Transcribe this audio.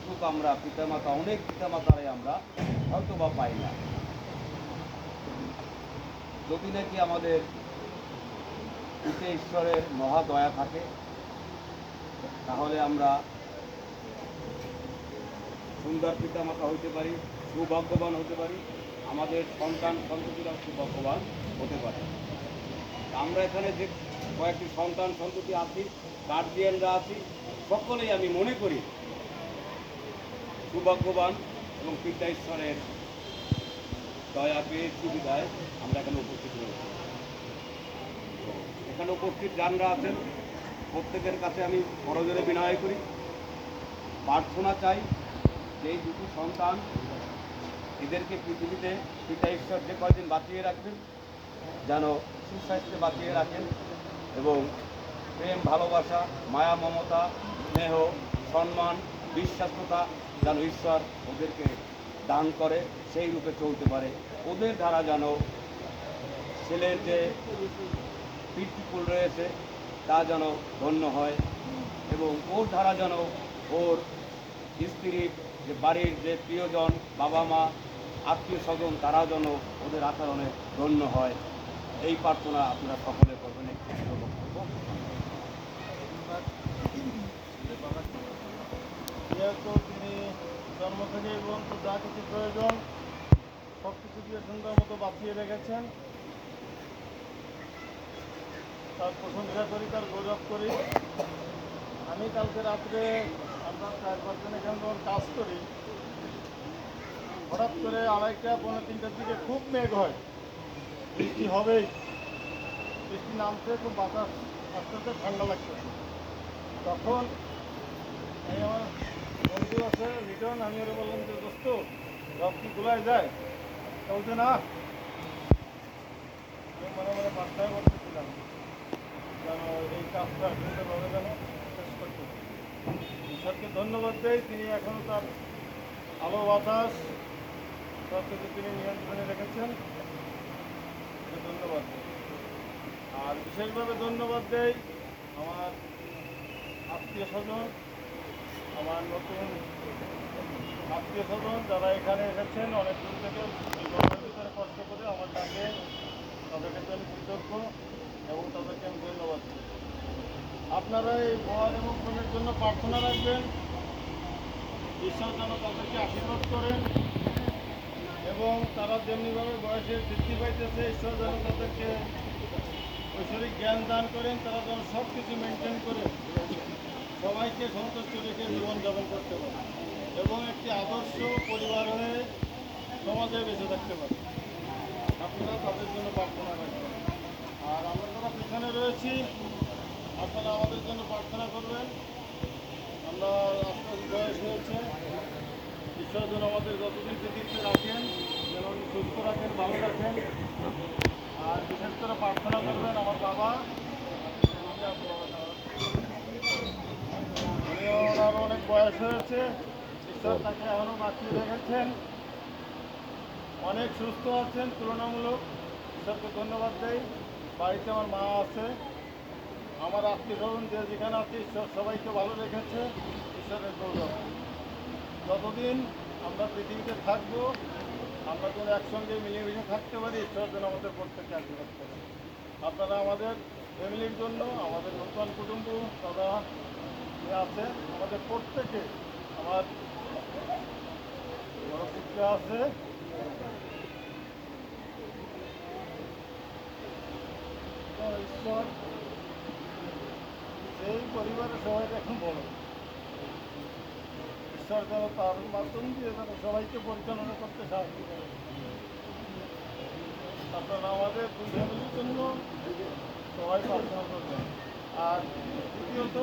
সুখ আমরা পিতামাতা, অনেক পিতামাতারাই আমরা হয়তো বা পাই না। যদি নাকি আমাদের পিতা ঈশ্বরের মহা দয়া থাকে, তাহলে আমরা সুন্দর পিতামাতা হইতে পারি, সৌভাগ্যবান হতে পারি, আমাদের সন্তান সন্ততিরা সৌভাগ্যবান হতে পারে। আমরা এখানে যে কয়েকটি সন্তান সন্ততি আছি, গার্জিয়ানরা আছি, সকলেই আমি মনে করি সৌভাগ্যবান এবং পিতা ঈশ্বরের দয়া পেয়ে সুবিধায় আমরা এখানে উপস্থিত রয়েছি। এখানে উপস্থিত যারা আছেন প্রত্যেকের কাছে আমি বড়জোরে বিনয় করি, প্রার্থনা চাই যে এই দুটি সন্তান এদেরকে পৃথিবীতে পিতা ঈশ্বর যে কয়দিন বাঁচিয়ে রাখবেন, যেন সুস্বাস্থ্যে বাঁচিয়ে রাখেন এবং প্রেম, ভালোবাসা, মায়া, মমতা, স্নেহ, সম্মান, বিশ্বাসতা যেন ঈশ্বর ওদেরকে দান করে, সেই রূপে চলতে পারে। ওদের দ্বারা যেন ছেলের যে পিতৃকুল রয়েছে তা যেন ধন্য হয় এবং ওর দ্বারা যেন ওর স্ত্রীর যে বাড়ির যে প্রিয়জন, বাবা মা, আত্মীয় স্বজন, তারা যেন ওদের আচরণে ধন্য হয়। এই প্রার্থনা আপনারা সকলে করবেন। একটি বক্তব্য। যেহেতু তিনি জন্ম থেকে এবং যা কিছু প্রয়োজন সব কিছু দিয়ে সুন্দর মতো বাঁচিয়ে রেখেছেন, তার প্রশংসা করি, তার গৌরব করি। আমি কালকে রাত্রে আমরা 4-5 জন এখানে যখন কাজ করি, হঠাৎ করে 2:30-3টার দিকে খুব মেঘ হয়, বৃষ্টি হবেই, বৃষ্টি নামছে, খুব বাতাস আস্তে আস্তে ঠান্ডা লাগতেছে। তখন এই আমার বন্ধু আছে রিটার্ন, আমি ওরা বললাম যে দোস্ত সব কি গোলায় যায়, বলছে না। মনে মনে মাথায় করতেছিলাম যেন এই কাজটা সুন্দরভাবে যেন শেষ করতে। ঈশ্বরকে ধন্যবাদ দেই, তিনি এখনও তার আলো বাতাস সব কিছু তিনি নিয়ন্ত্রণে রেখেছেন, ধন্যবাদ দেই। আর বিশেষভাবে ধন্যবাদ দেই আমার আত্মীয় স্বজন, আমার নতুন আত্মীয় স্বজন যারা এখানে এসেছেন অনেক দূর থেকে, এই গরমের ভিতরে কষ্ট করে আমার ডাকে, তাদেরকে আমি কৃতজ্ঞ এবং তাদেরকে আমি ধন্যবাদ দিই। আপনারা এই বর এবং বোনের জন্য প্রার্থনা রাখবেন, ঈশ্বর যেন তাদেরকে আশীর্বাদ করেন এবং তারা যেমনিভাবে বয়সে বৃদ্ধি পাইতেছে, ঈশ্বর যেন তাদেরকে ঐশ্বরিক জ্ঞান দান করেন, তারা যেন সব কিছু মেনটেন করে সবাইকে সন্তুষ্ট রেখে জীবনযাপন করতে পারে এবং একটি আদর্শ পরিবার হয়ে সমাজে বেঁচে থাকতে পারে। আপনারা তাদের জন্য প্রার্থনা রাখবেন। আর আমরা যারা পিছনে রয়েছি, আপনারা আমাদের জন্য প্রার্থনা করবেন। আমরা আস্তে আস্তে বয়স হয়েছে, ঈশ্বর যেন আমাদের যতদিন পৃথিবীতে রাখেন যেন উনি সুস্থ রাখেন, ভালো রাখেন। আর বিশেষ করে প্রার্থনা করবেন আমার বাবা, ওনারও অনেক বয়স হয়েছে, ঈশ্বর তাকে এখনও বাঁচিয়ে রেখেছেন, অনেক সুস্থ আছেন তুলনামূলক, ঈশ্বরকে ধন্যবাদ দেই। বাড়িতে আমার মা আছে, আমার আত্মীয় স্বজন যে যেখানে আছে, ঈশ্বর সবাইকে ভালো রেখেছে, ঈশ্বরের গৌরব। যতদিন আমরা পৃথিবীতে থাকবো, আমরা যেন একসঙ্গে মিলেমিশে থাকতে পারি, ঈশ্বর যেন আমাদের প্রত্যেককে আশীর্বাদ করেন। আপনারা আমাদের ফ্যামিলির জন্য, আমাদের নতুন কুটুম্ব দাদা যে আছে, আমাদের প্রত্যেকে, আমার বড় পুত্র আছে, ঈশ্বর সেই পরিবারের সবাই এখন বড়, ঈশ্বর যেন তার মাধ্যম দিয়ে যেন সবাইকে পরিচালনা করতে সাহায্য করে। আপনারা আমাদের দুই ফ্যামিলির জন্য সবাই প্রার্থনা করবেন। আর দ্বিতীয়ত